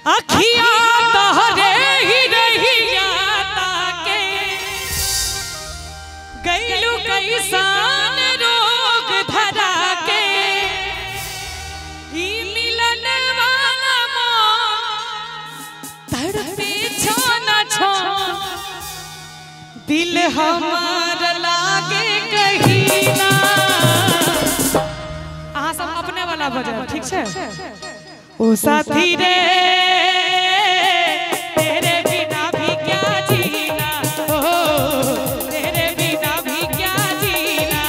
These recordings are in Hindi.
अखिया तहरे ही रहिया ताके गईलू कैसान रोग धरा के ई मिलन वाला तड़पे छाना छान दिल हमार लागे कहीं ना। अहाँ सब अपने वाला बजाओ ठीक है। ओ साथी रे तेरे बिना भी क्या जीना, ओ तेरे बिना भी क्या जीना।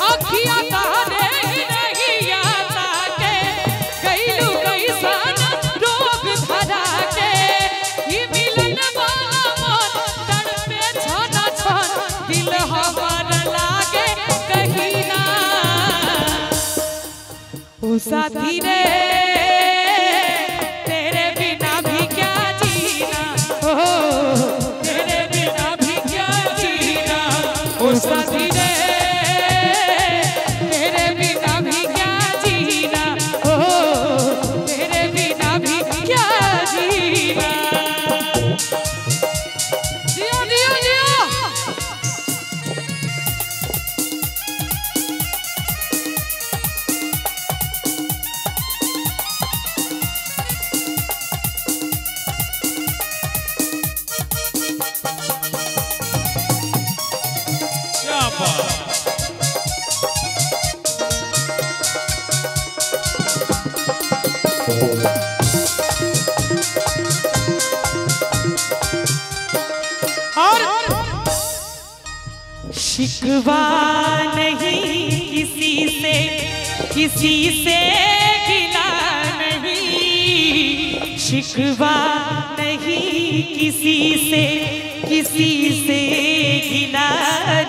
अखियां तारे रहिया ताके गईलू कैसान रोग धरा के ई मिलन वाला मन तड़पे छाना छान दिल हमार लागे कहीं ना। ओ साथी रे शिकवा नहीं किसी से गिला नहीं, शिकवा नहीं किसी से गिला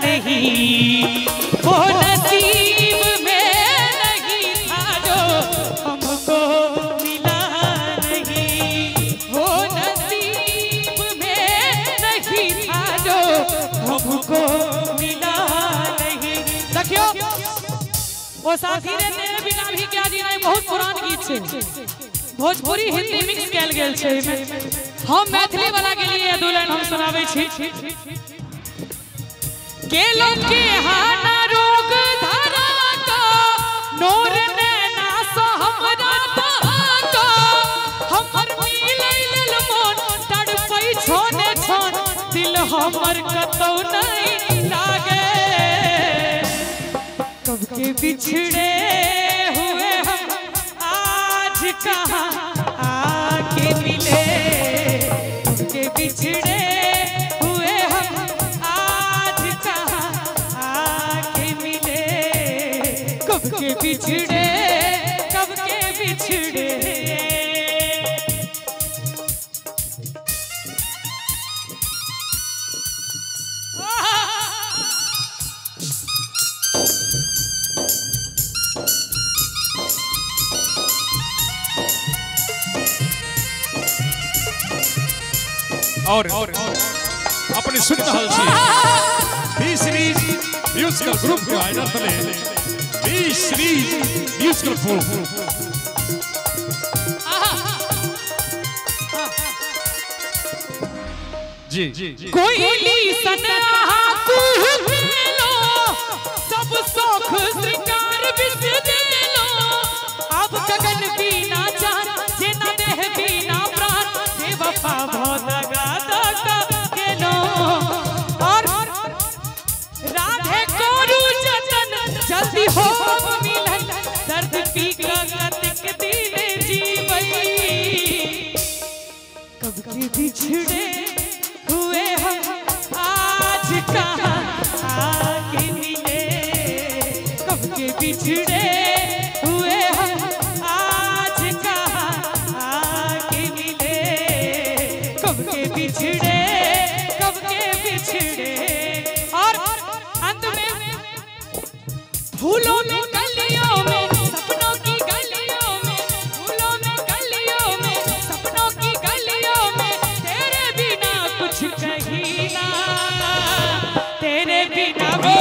नहीं। वो नसीब में नहीं था जो हमको मिला नहीं, वो नसीब में नहीं था जो हमको मिला नहीं। देखियो वो साथी रे तेरे बिना भी क्या जीना बहुत पुरान गीत छे, भोजपुरी हिंदी मिक्स कैल गेल छे। हम मैथिली वाला के लिए दो लाइन हम सुनाबै छी। के लोग के हाना रोग धरा का नूर नैना सो हमरा का हमर मिलैल मन तड़पै छोने छोन दिल हमर कतौ नहीं लागे। कब के बिछड़े हुए हम आज कहाँ आके मिले, कब के बिछड़े हुए हम आज कहाँ आके मिले। कब के बिछड़े कब के बिछड़े। और अपने सुन रहल छी बी सीरीज म्यूजिकल ग्रुप के आयोजन तले बी सीरीज म्यूजिकल ग्रुप जी कोयली सनहा कुहलो सब शौक श्रृंगार बिसर लो। अब गगन बीना जान जेना देह बीना प्राण बेवफा भौदगा दगा केनो। और राधे कोरु जतन जल्दी हो मिलन दर्द की गगत दिन जीवई। कब के बिछड़े हुए हम आज कहाँ आके मिले, कब के बिछड़े हुए हम आज कहाँ आके मिले। कब के बिछड़े कब के बिछड़े। और अंत में फूलों में कलियों में सपनों की गलियों में, फूलों में गलियों में सपनों की गलियों में तेरे बिना कुछ कहीं ना, तेरे बिना भी